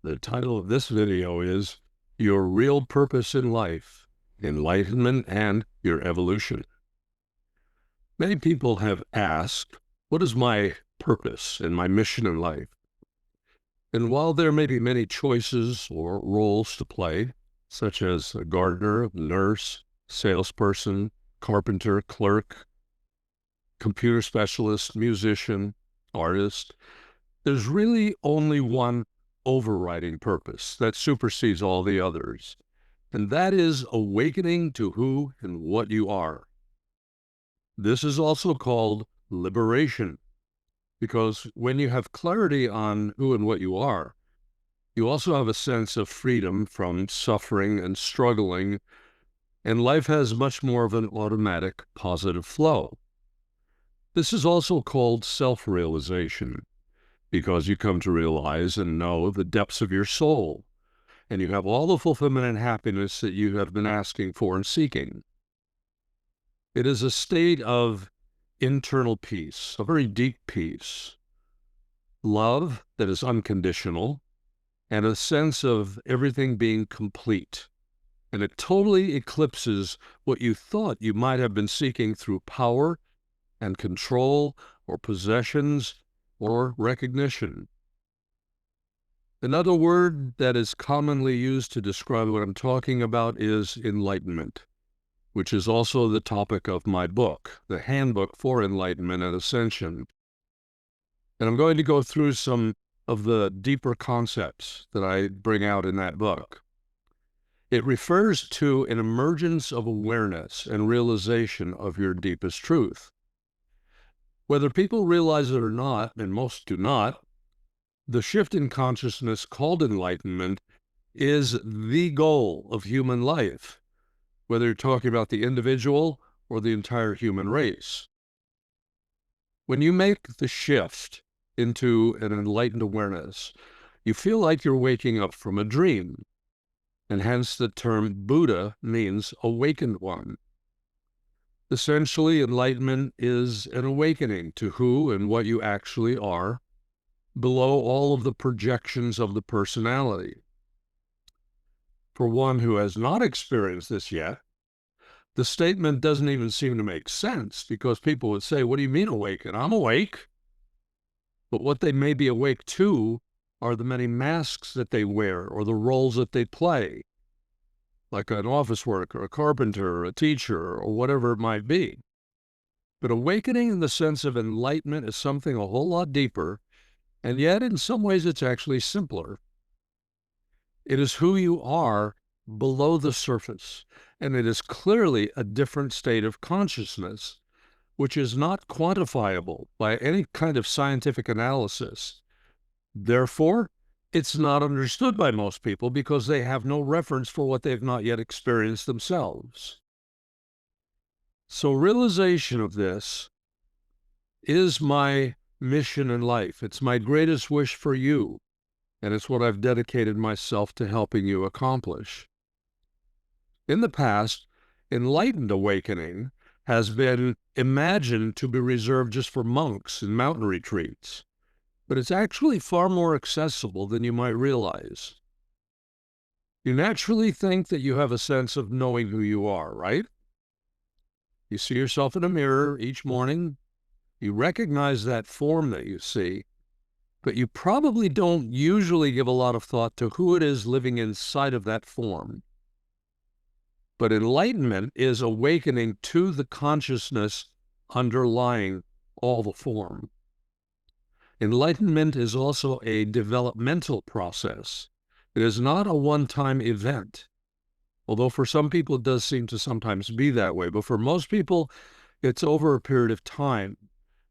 The title of this video is Your Real Purpose in Life, Enlightenment and Your Evolution. Many people have asked, what is my purpose and my mission in life? And while there may be many choices or roles to play, such as a gardener, nurse, salesperson, carpenter, clerk, computer specialist, musician, artist, there's really only one overriding purpose that supersedes all the others, and that is awakening to who and what you are. This is also called liberation, because when you have clarity on who and what you are, you also have a sense of freedom from suffering and struggling, and life has much more of an automatic positive flow. This is also called self-realization, because you come to realize and know the depths of your soul, and you have all the fulfillment and happiness that you have been asking for and seeking. It is a state of internal peace, a very deep peace, love that is unconditional, and a sense of everything being complete. And it totally eclipses what you thought you might have been seeking through power and control or possessions or recognition. Another word that is commonly used to describe what I'm talking about is enlightenment, which is also the topic of my book, The Handbook for Enlightenment and Ascension. And I'm going to go through some of the deeper concepts that I bring out in that book. It refers to an emergence of awareness and realization of your deepest truth. Whether people realize it or not, and most do not, the shift in consciousness called enlightenment is the goal of human life, whether you're talking about the individual or the entire human race. When you make the shift into an enlightened awareness, you feel like you're waking up from a dream, and hence the term Buddha means awakened one. Essentially, enlightenment is an awakening to who and what you actually are, below all of the projections of the personality. For one who has not experienced this yet, the statement doesn't even seem to make sense, because people would say, what do you mean awaken? I'm awake. But what they may be awake to are the many masks that they wear or the roles that they play, like an office worker, a carpenter, a teacher, or whatever it might be. But awakening in the sense of enlightenment is something a whole lot deeper, and yet in some ways it's actually simpler. It is who you are below the surface, and it is clearly a different state of consciousness, which is not quantifiable by any kind of scientific analysis. Therefore, it's not understood by most people because they have no reference for what they've not yet experienced themselves. So realization of this is my mission in life. It's my greatest wish for you, and it's what I've dedicated myself to helping you accomplish. In the past, enlightened awakening has been imagined to be reserved just for monks and mountain retreats, but it's actually far more accessible than you might realize. You naturally think that you have a sense of knowing who you are, right? You see yourself in a mirror each morning. You recognize that form that you see, but you probably don't usually give a lot of thought to who it is living inside of that form. But enlightenment is awakening to the consciousness underlying all the form. Enlightenment is also a developmental process. It is not a one-time event, although for some people it does seem to sometimes be that way. But for most people, it's over a period of time,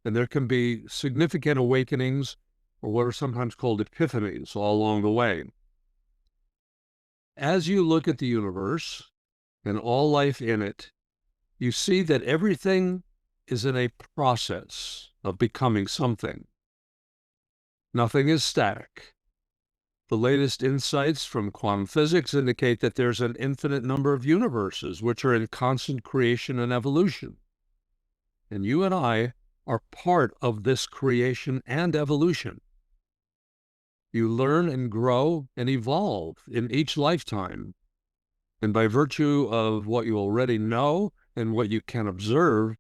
and there can be significant awakenings, or what are sometimes called epiphanies, all along the way. As you look at the universe and all life in it, you see that everything is in a process of becoming something. Nothing is static. The latest insights from quantum physics indicate that there's an infinite number of universes which are in constant creation and evolution. And you and I are part of this creation and evolution. You learn and grow and evolve in each lifetime. And by virtue of what you already know and what you can observe,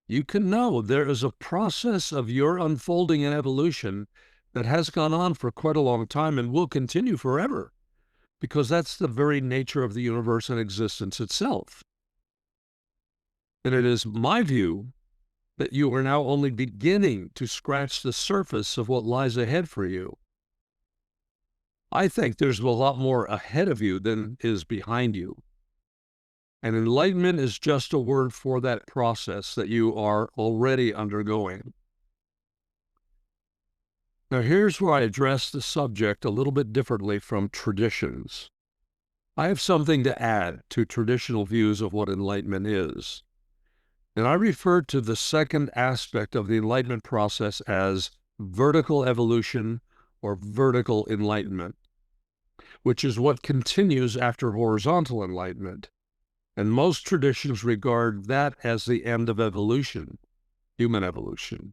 you can know there is a process of your unfolding and evolution that has gone on for quite a long time and will continue forever, because that's the very nature of the universe and existence itself. And it is my view that you are now only beginning to scratch the surface of what lies ahead for you. I think there's a lot more ahead of you than is behind you. And enlightenment is just a word for that process that you are already undergoing. Now, here's where I address the subject a little bit differently from traditions. I have something to add to traditional views of what enlightenment is. And I refer to the second aspect of the enlightenment process as vertical evolution or vertical enlightenment, which is what continues after horizontal enlightenment. And most traditions regard that as the end of evolution, human evolution,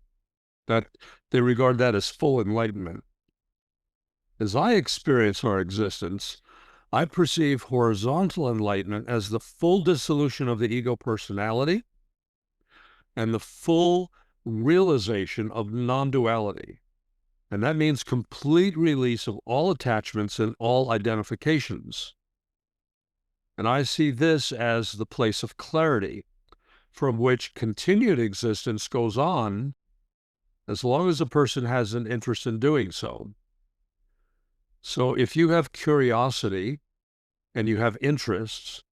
that they regard that as full enlightenment. As I experience our existence, I perceive horizontal enlightenment as the full dissolution of the ego personality and the full realization of non-duality. And that means complete release of all attachments and all identifications. And I see this as the place of clarity, from which continued existence goes on as long as a person has an interest in doing so. So if you have curiosity and you have interests,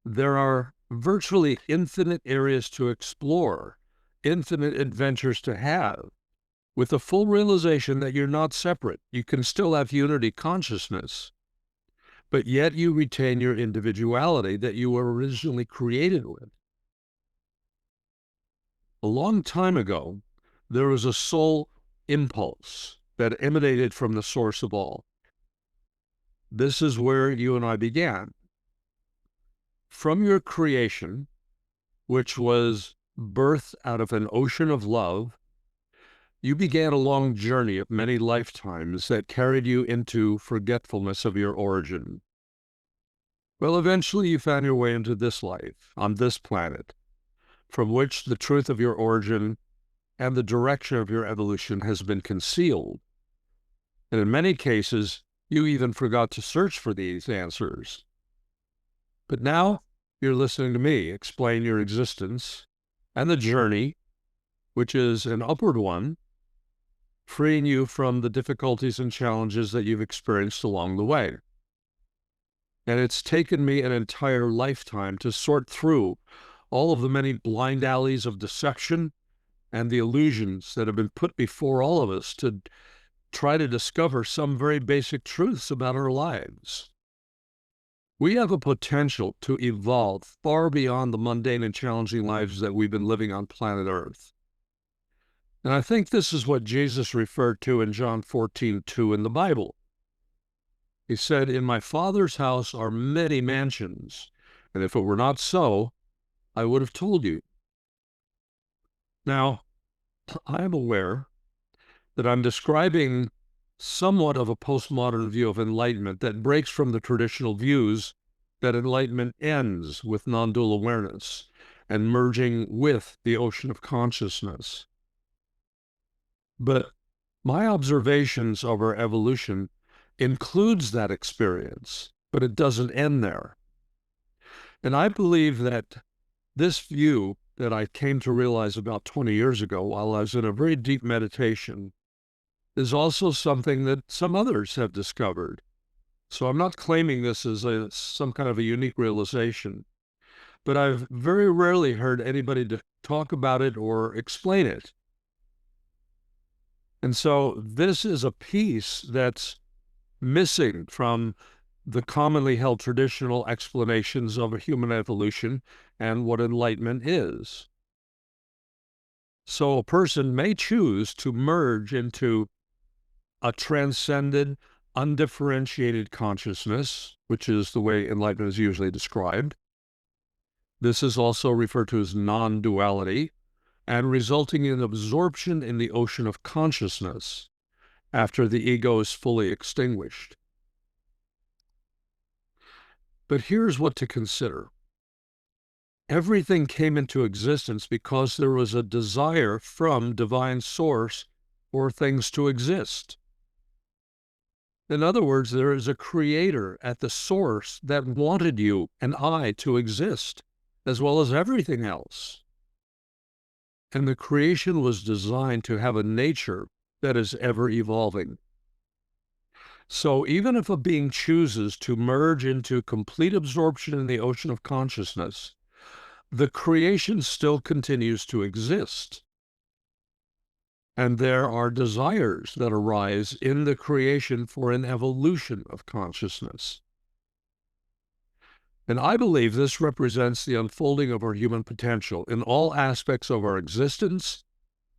there are virtually infinite areas to explore, infinite adventures to have, with the full realization that you're not separate. You can still have unity consciousness, but yet you retain your individuality that you were originally created with. A long time ago, there was a soul impulse that emanated from the source of all. This is where you and I began. From your creation, which was birthed out of an ocean of love, you began a long journey of many lifetimes that carried you into forgetfulness of your origin. Well, eventually you found your way into this life, on this planet, from which the truth of your origin and the direction of your evolution has been concealed. And in many cases, you even forgot to search for these answers. But now you're listening to me explain your existence and the journey, which is an upward one, freeing you from the difficulties and challenges that you've experienced along the way. And it's taken me an entire lifetime to sort through all of the many blind alleys of deception and the illusions that have been put before all of us to try to discover some very basic truths about our lives. We have a potential to evolve far beyond the mundane and challenging lives that we've been living on planet Earth. And I think this is what Jesus referred to in John 14:2 in the Bible. He said, "In my Father's house are many mansions, and if it were not so, I would have told you." Now, I am aware that I'm describing somewhat of a postmodern view of enlightenment that breaks from the traditional views that enlightenment ends with non-dual awareness and merging with the ocean of consciousness. But my observations of our evolution includes that experience, but it doesn't end there. And I believe that this view that I came to realize about 20 years ago while I was in a very deep meditation is also something that some others have discovered. So I'm not claiming this as some kind of a unique realization, but I've very rarely heard anybody talk about it or explain it. And so this is a piece that's missing from the commonly held traditional explanations of a human evolution and what enlightenment is. So a person may choose to merge into a transcended, undifferentiated consciousness, which is the way enlightenment is usually described. This is also referred to as non-duality, and resulting in absorption in the ocean of consciousness. after the ego is fully extinguished. But here's what to consider. Everything came into existence because there was a desire from divine source for things to exist. In other words, there is a creator at the source that wanted you and I to exist, as well as everything else. And the creation was designed to have a nature that is ever evolving. So even if a being chooses to merge into complete absorption in the ocean of consciousness, the creation still continues to exist. And there are desires that arise in the creation for an evolution of consciousness. And I believe this represents the unfolding of our human potential in all aspects of our existence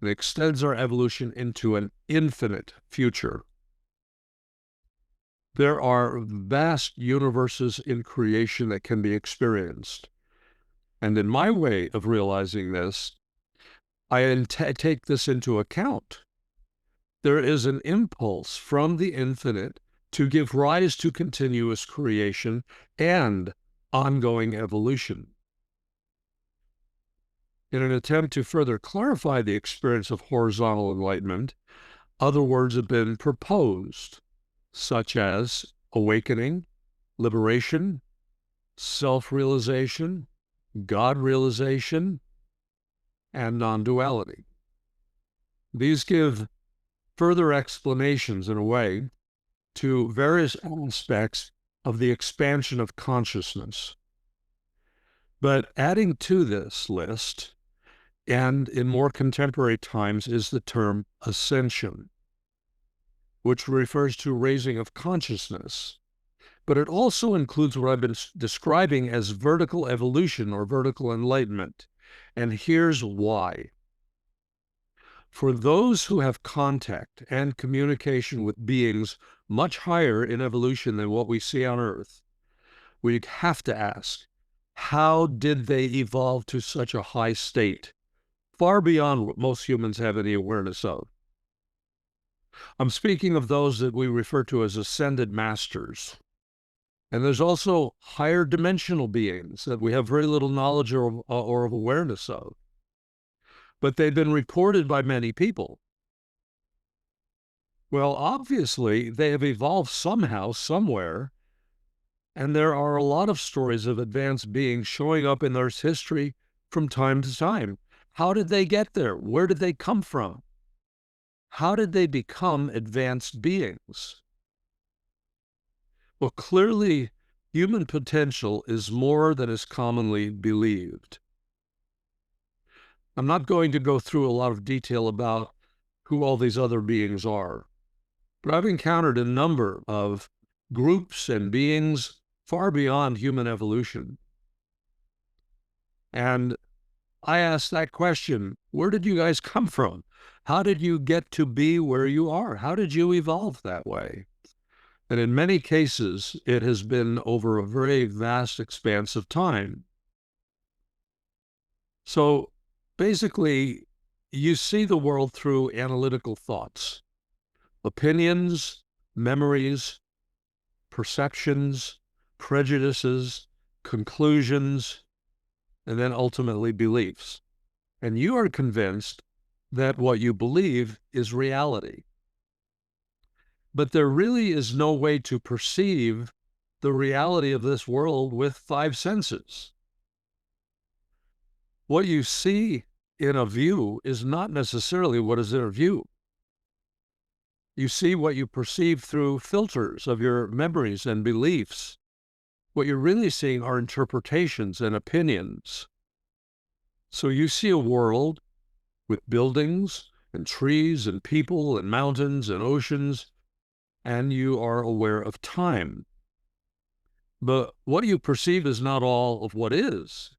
and extends our evolution into an infinite future. There are vast universes in creation that can be experienced. And in my way of realizing this, I take this into account. There is an impulse from the infinite to give rise to continuous creation and ongoing evolution. In an attempt to further clarify the experience of horizontal enlightenment, other words have been proposed, such as awakening, liberation, self-realization, God realization, and non-duality. These give further explanations, in a way, to various aspects of the expansion of consciousness. But adding to this list, and in more contemporary times, is the term ascension, which refers to raising of consciousness. But it also includes what I've been describing as vertical evolution or vertical enlightenment. And here's why. For those who have contact and communication with beings much higher in evolution than what we see on Earth, we have to ask, how did they evolve to such a high state, far beyond what most humans have any awareness of? I'm speaking of those that we refer to as ascended masters. And there's also higher dimensional beings that we have very little knowledge or awareness of. But they've been reported by many people. Well, obviously, they have evolved somehow, somewhere, and there are a lot of stories of advanced beings showing up in Earth's history from time to time. How did they get there? Where did they come from? How did they become advanced beings? Well, clearly, human potential is more than is commonly believed. I'm not going to go through a lot of detail about who all these other beings are, but I've encountered a number of groups and beings far beyond human evolution. And I asked that question, where did you guys come from? How did you get to be where you are? How did you evolve that way? And in many cases, it has been over a very vast expanse of time. So basically, you see the world through analytical thoughts, opinions, memories, perceptions, prejudices, conclusions, and then ultimately beliefs. And you are convinced that what you believe is reality. But there really is no way to perceive the reality of this world with five senses. What you see in a view is not necessarily what is in a view. You see what you perceive through filters of your memories and beliefs. What you're really seeing are interpretations and opinions. So you see a world with buildings and trees and people and mountains and oceans, and you are aware of time. But what you perceive is not all of what is.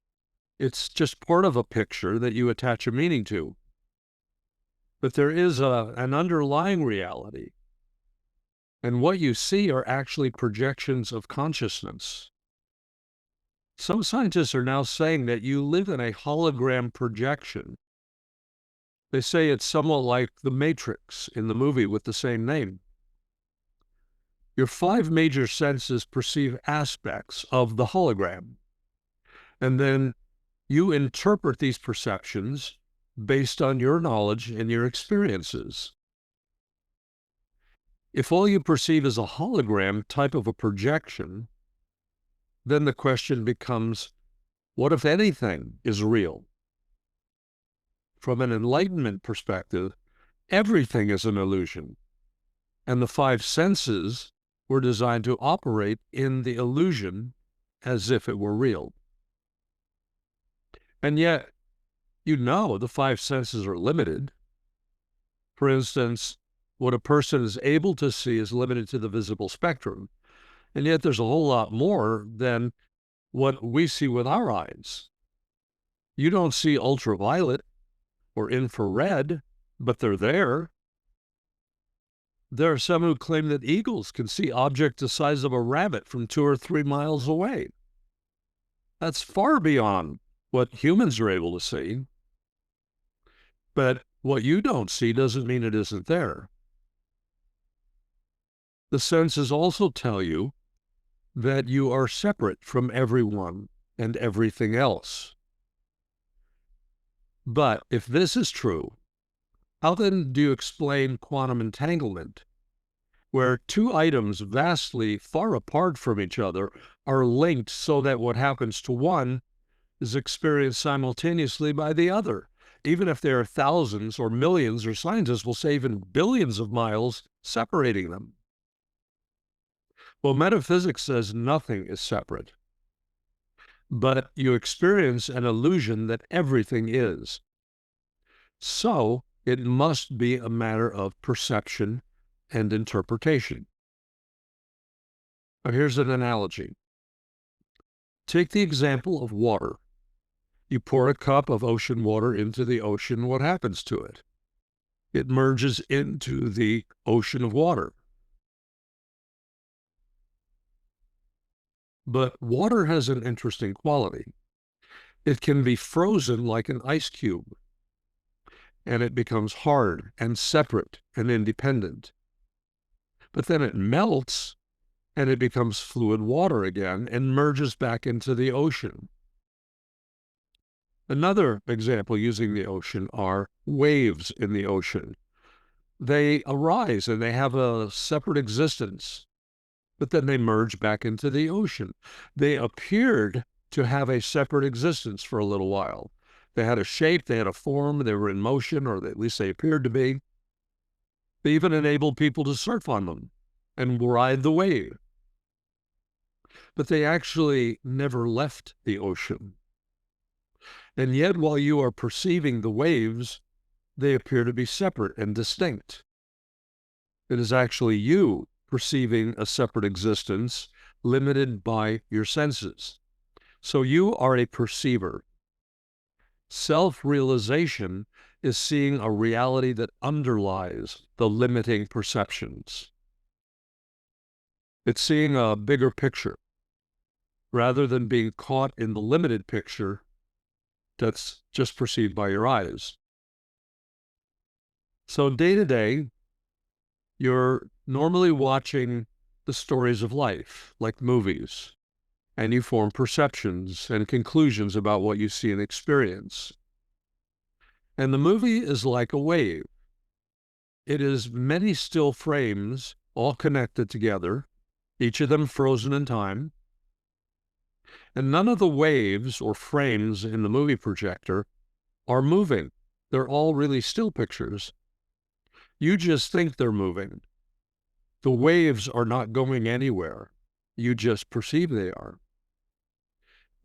It's just part of a picture that you attach a meaning to. But there is an underlying reality. And what you see are actually projections of consciousness. Some scientists are now saying that you live in a hologram projection. They say it's somewhat like the Matrix in the movie with the same name. Your five major senses perceive aspects of the hologram, and then you interpret these perceptions based on your knowledge and your experiences. If all you perceive is a hologram type of a projection, then the question becomes, what if anything is real? From an Enlightenment perspective, everything is an illusion, and the five senses were designed to operate in the illusion as if it were real. And yet, the five senses are limited. For instance, what a person is able to see is limited to the visible spectrum, and yet there's a whole lot more than what we see with our eyes. You don't see ultraviolet or infrared, but they're there. There are some who claim that eagles can see objects the size of a rabbit from 2 or 3 miles away. That's far beyond what humans are able to see. But what you don't see doesn't mean it isn't there. The senses also tell you that you are separate from everyone and everything else. But if this is true, how then do you explain quantum entanglement, where two items vastly far apart from each other are linked so that what happens to one is experienced simultaneously by the other, even if there are thousands or millions, or scientists will say even billions of miles separating them? Well, metaphysics says nothing is separate, but you experience an illusion that everything is. So it must be a matter of perception and interpretation. Now, here's an analogy. Take the example of water. You pour a cup of ocean water into the ocean. What happens to it? It merges into the ocean of water. But water has an interesting quality. It can be frozen like an ice cube, and it becomes hard and separate and independent. But then it melts, and it becomes fluid water again and merges back into the ocean. Another example using the ocean are waves in the ocean. They arise and they have a separate existence, but then they merge back into the ocean. They appeared to have a separate existence for a little while. They had a shape, they had a form, they were in motion, or at least they appeared to be. They even enabled people to surf on them and ride the wave. But they actually never left the ocean. And yet, while you are perceiving the waves, they appear to be separate and distinct. It is actually you perceiving a separate existence limited by your senses. So you are a perceiver. Self-realization is seeing a reality that underlies the limiting perceptions. It's seeing a bigger picture rather than being caught in the limited picture that's just perceived by your eyes. So day to day, you're normally watching the stories of life, like movies, and you form perceptions and conclusions about what you see and experience. And the movie is like a wave. It is many still frames, all connected together, each of them frozen in time. And none of the waves or frames in the movie projector are moving. They're all really still pictures. You just think they're moving. The waves are not going anywhere. You just perceive they are.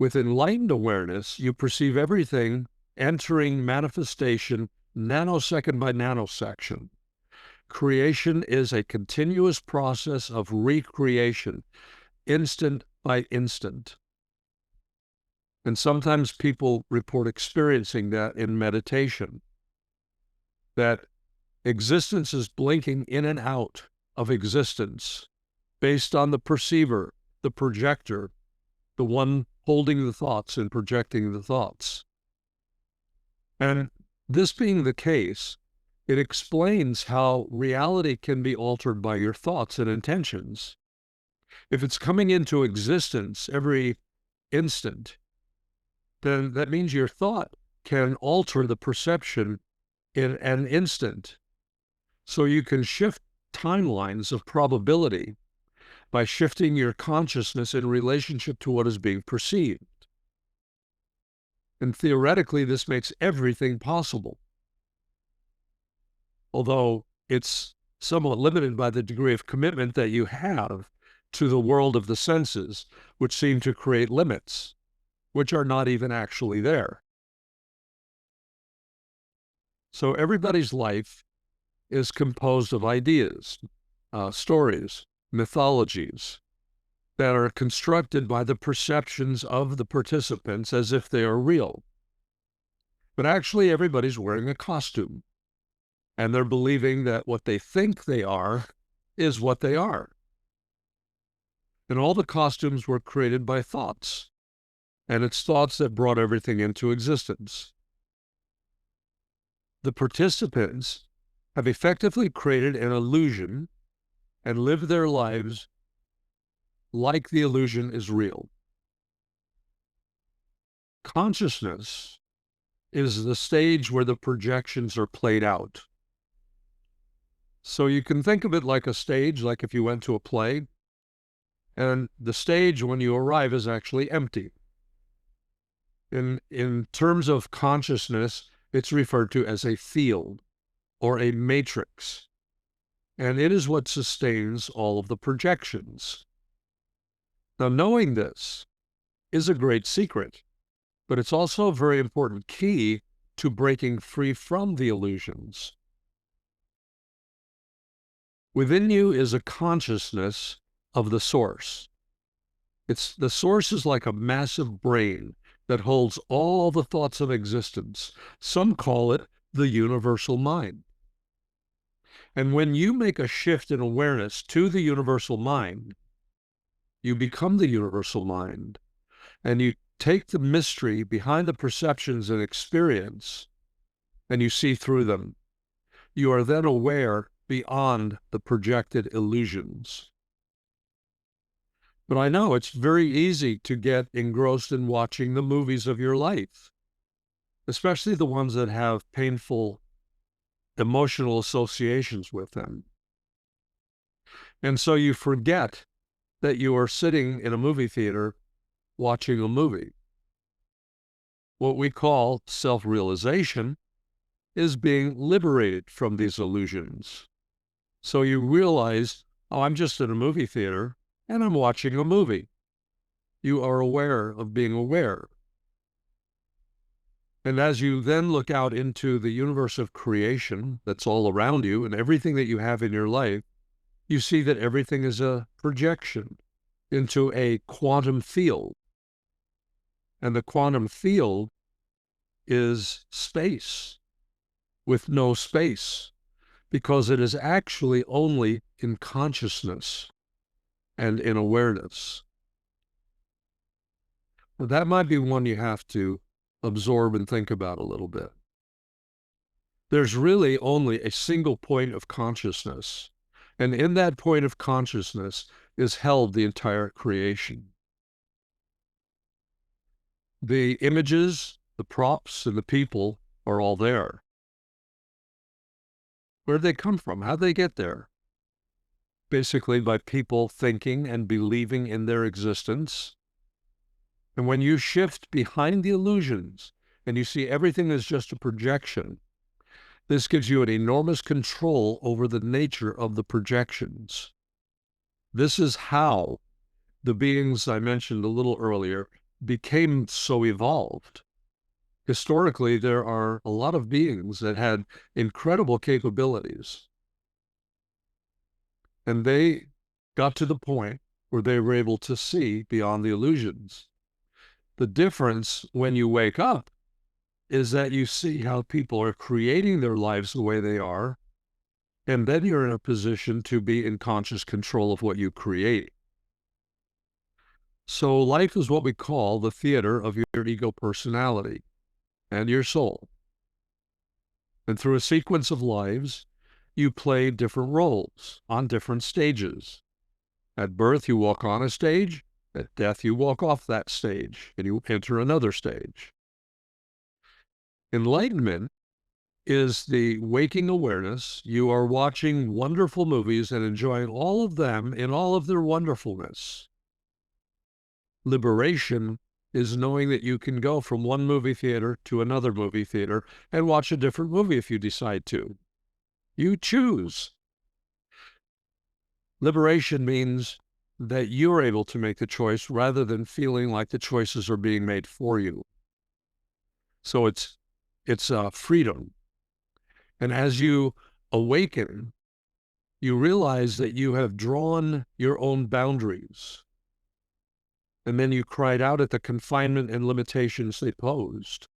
With enlightened awareness, you perceive everything entering manifestation nanosecond by nanosecond. Creation is a continuous process of recreation, instant by instant. And sometimes people report experiencing that in meditation, that existence is blinking in and out of existence based on the perceiver, the projector, the one holding the thoughts and projecting the thoughts. And This being the case, it explains how reality can be altered by your thoughts and intentions. If it's coming into existence every instant, then that means your thought can alter the perception in an instant. So you can shift timelines of probability by shifting your consciousness in relationship to what is being perceived. And theoretically, this makes everything possible, although it's somewhat limited by the degree of commitment that you have to the world of the senses, which seem to create limits, which are not even actually there. So everybody's life is composed of ideas, stories, mythologies that are constructed by the perceptions of the participants as if they are real. But actually, everybody's wearing a costume, and they're believing that what they think they are is what they are. And all the costumes were created by thoughts, and it's thoughts that brought everything into existence. The participants have effectively created an illusion and lived their lives like the illusion is real. Consciousness is the stage where the projections are played out. So you can think of it like a stage, like if you went to a play, and the stage when you arrive is actually empty. In terms of consciousness, it's referred to as a field or a matrix, and it is what sustains all of the projections. Now, knowing this is a great secret, but it's also a very important key to breaking free from the illusions. Within you is a consciousness of the source. The source is like a massive brain that holds all the thoughts of existence. Some call it the universal mind. And when you make a shift in awareness to the universal mind, you become the universal mind, and you take the mystery behind the perceptions and experience, and you see through them. You are then aware beyond the projected illusions. But I know it's very easy to get engrossed in watching the movies of your life, especially the ones that have painful emotional associations with them. And so you forget that you are sitting in a movie theater watching a movie. What we call self-realization is being liberated from these illusions. So you realize, oh, I'm just in a movie theater and I'm watching a movie. You are aware of being aware. And as you then look out into the universe of creation that's all around you and everything that you have in your life, you see that everything is a projection into a quantum field. And the quantum field is space with no space, because it is actually only in consciousness and in awareness. That might be one you have to absorb and think about a little bit. There's really only a single point of consciousness, and in that point of consciousness is held the entire creation. The images, the props, and the people are all there. Where did they come from? How'd they get there? Basically by people thinking and believing in their existence. And when you shift behind the illusions and you see everything as just a projection, this gives you an enormous control over the nature of the projections. This is how the beings I mentioned a little earlier became so evolved. Historically, there are a lot of beings that had incredible capabilities. And they got to the point where they were able to see beyond the illusions. The difference when you wake up is that you see how people are creating their lives the way they are, and then you're in a position to be in conscious control of what you create. So life is what we call the theater of your ego personality and your soul. And through a sequence of lives, you play different roles on different stages. At birth, you walk on a stage. At death, you walk off that stage and you enter another stage. Enlightenment is the waking awareness. You are watching wonderful movies and enjoying all of them in all of their wonderfulness. Liberation is knowing that you can go from one movie theater to another movie theater and watch a different movie if you decide to. You choose. Liberation means that you're able to make the choice rather than feeling like the choices are being made for you. So it's freedom. And as you awaken, you realize that you have drawn your own boundaries. And then you cried out at the confinement and limitations they posed.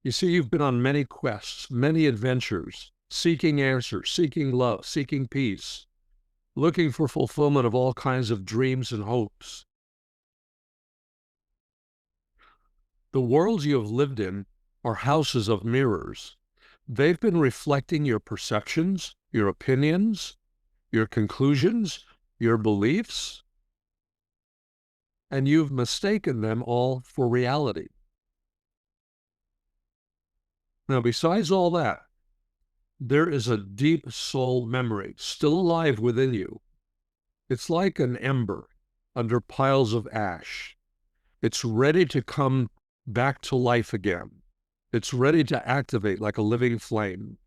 You see, you've been on many quests, many adventures, seeking answers, seeking love, seeking peace, looking for fulfillment of all kinds of dreams and hopes. The worlds you have lived in are houses of mirrors. They've been reflecting your perceptions, your opinions, your conclusions, your beliefs, and you've mistaken them all for reality. Now, besides all that, there is a deep soul memory still alive within you. It's like an ember under piles of ash. It's ready to come back to life again. It's ready to activate like a living flame.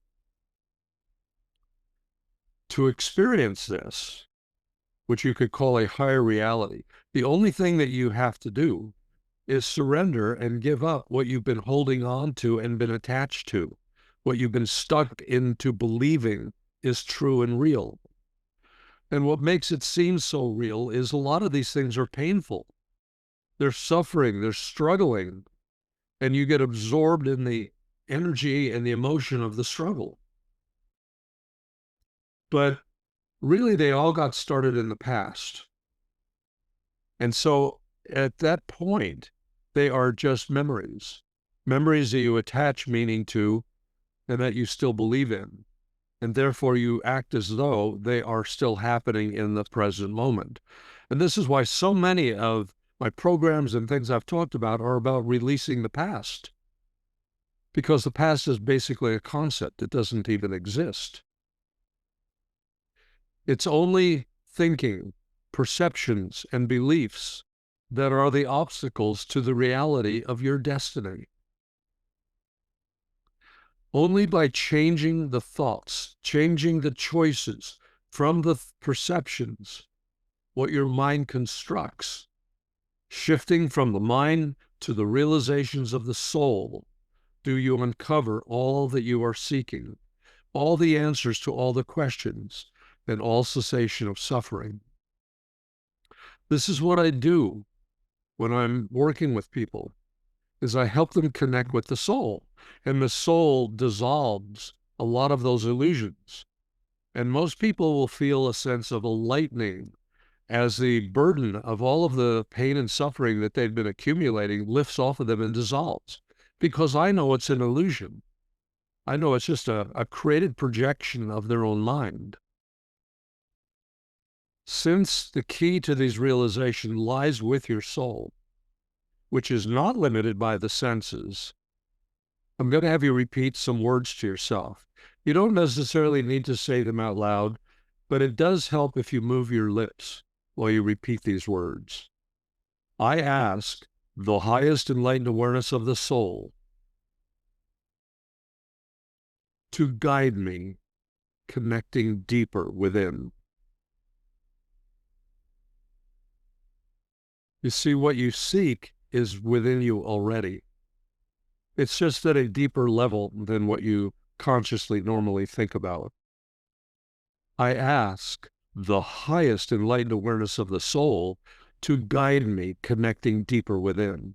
To experience this, which you could call a higher reality, the only thing that you have to do is surrender and give up what you've been holding on to and been attached to, what you've been stuck into believing is true and real. And what makes it seem so real is a lot of these things are painful. They're suffering, they're struggling, and you get absorbed in the energy and the emotion of the struggle. But really, they all got started in the past. And so at that point, they are just memories, memories that you attach meaning to and that you still believe in. And therefore, you act as though they are still happening in the present moment. And this is why so many of my programs and things I've talked about are about releasing the past. Because the past is basically a concept. It doesn't even exist. It's only thinking, perceptions, and beliefs that are the obstacles to the reality of your destiny. Only by changing the thoughts, changing the choices from the perceptions, what your mind constructs, shifting from the mind to the realizations of the soul, do you uncover all that you are seeking, all the answers to all the questions, and all cessation of suffering. This is what I do when I'm working with people, is I help them connect with the soul, and the soul dissolves a lot of those illusions. And most people will feel a sense of a lightening as the burden of all of the pain and suffering that they've been accumulating lifts off of them and dissolves. Because I know it's an illusion. I know it's just a created projection of their own mind. Since the key to these realizations lies with your soul, which is not limited by the senses, I'm going to have you repeat some words to yourself. You don't necessarily need to say them out loud, but it does help if you move your lips while you repeat these words. I ask the highest enlightened awareness of the soul to guide me, connecting deeper within. You see, what you seek is within you already. It's just at a deeper level than what you consciously normally think about. I ask the highest enlightened awareness of the soul to guide me, connecting deeper within.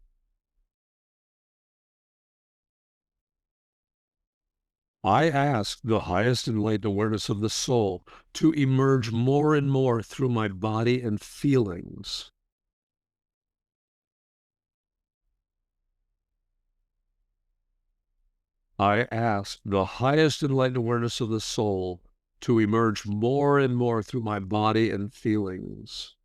I ask the highest enlightened awareness of the soul to emerge more and more through my body and feelings. I ask the highest enlightened awareness of the soul to emerge more and more through my body and feelings.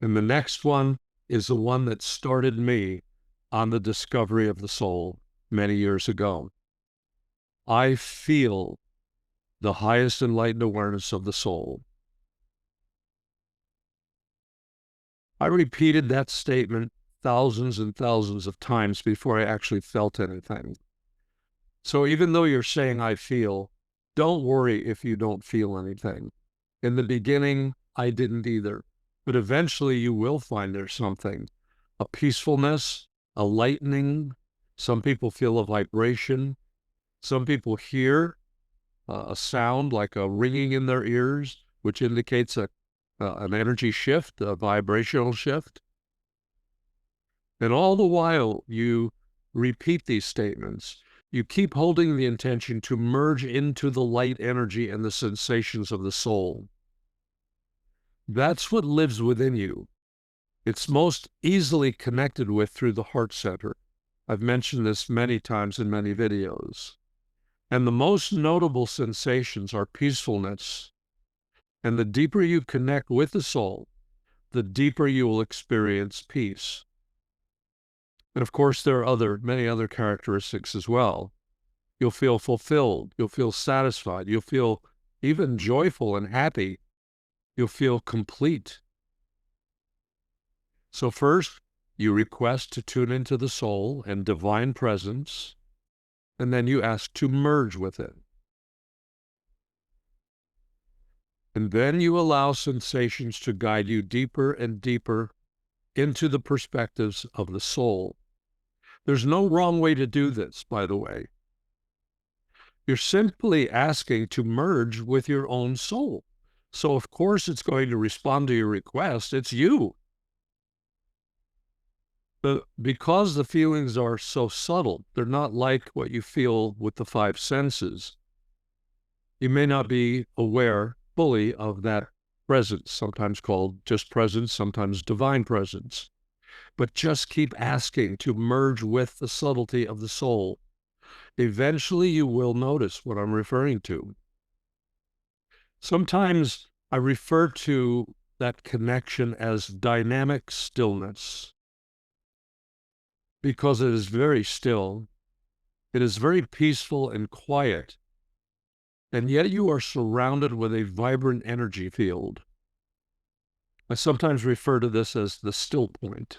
And the next one is the one that started me on the discovery of the soul many years ago. I feel the highest enlightened awareness of the soul. I repeated that statement thousands and thousands of times before I actually felt anything. So even though you're saying I feel, don't worry if you don't feel anything. In the beginning, I didn't either. But eventually you will find there's something, a peacefulness, a lightening. Some people feel a vibration. Some people hear a sound like a ringing in their ears, which indicates an energy shift, a vibrational shift. And all the while you repeat these statements, you keep holding the intention to merge into the light energy and the sensations of the soul. That's what lives within you. It's most easily connected with through the heart center. I've mentioned this many times in many videos. And the most notable sensations are peacefulness. And the deeper you connect with the soul, the deeper you will experience peace. And of course, there are many other characteristics as well. You'll feel fulfilled. You'll feel satisfied. You'll feel even joyful and happy. You'll feel complete. So first, you request to tune into the soul and divine presence, and then you ask to merge with it. And then you allow sensations to guide you deeper and deeper into the perspectives of the soul. There's no wrong way to do this, by the way. You're simply asking to merge with your own soul. So of course it's going to respond to your request. It's you. But because the feelings are so subtle, they're not like what you feel with the five senses. You may not be aware fully of that presence, sometimes called just presence, sometimes divine presence. But just keep asking to merge with the subtlety of the soul. Eventually you will notice what I'm referring to. Sometimes I refer to that connection as dynamic stillness because it is very still. It is very peaceful and quiet. And yet you are surrounded with a vibrant energy field. I sometimes refer to this as the still point.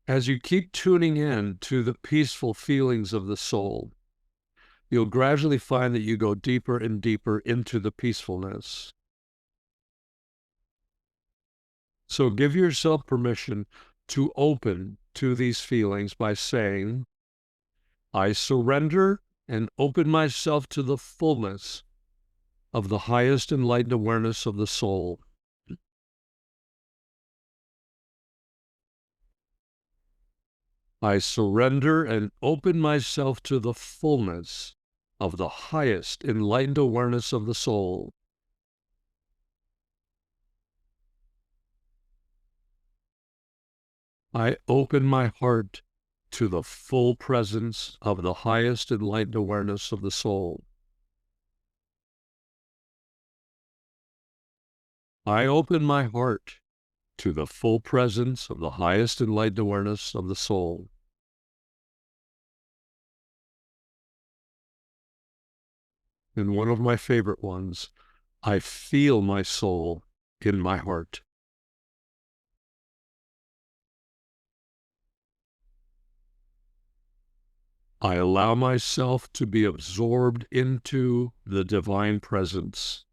As you keep tuning in to the peaceful feelings of the soul, you'll gradually find that you go deeper and deeper into the peacefulness. So give yourself permission to open to these feelings by saying, I surrender and open myself to the fullness of the highest enlightened awareness of the soul. I surrender and open myself to the fullness of the highest enlightened awareness of the soul. I open my heart to the full presence of the highest enlightened awareness of the soul. I open my heart to the full presence of the highest enlightened awareness of the soul. And one of my favorite ones, I feel my soul in my heart. I allow myself to be absorbed into the divine presence.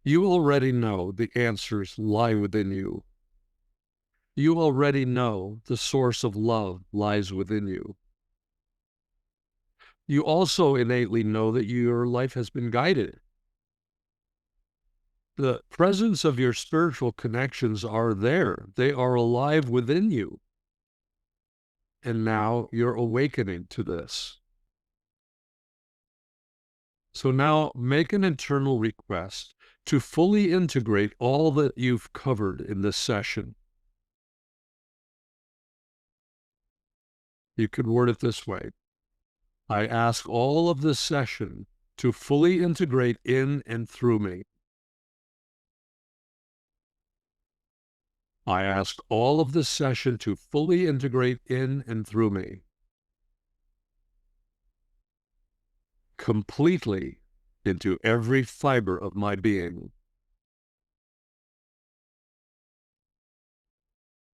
You already know the answers lie within you. You already know the source of love lies within you. You also innately know that your life has been guided. The presence of your spiritual connections are there. They are alive within you. And now you're awakening to this. So now make an internal request to fully integrate all that you've covered in this session. You could word it this way. I ask all of this session to fully integrate in and through me. I ask all of this session to fully integrate in and through me. Completely into every fiber of my being.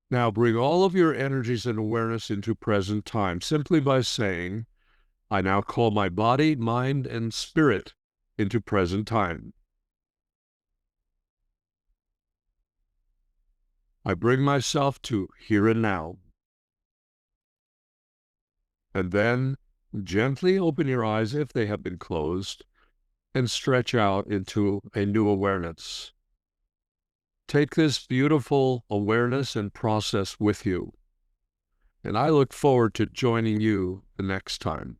Now bring all of your energies and awareness into present time simply by saying, I now call my body, mind, and spirit into present time. I bring myself to here and now. And then gently open your eyes if they have been closed and stretch out into a new awareness. Take this beautiful awareness and process with you. And I look forward to joining you the next time.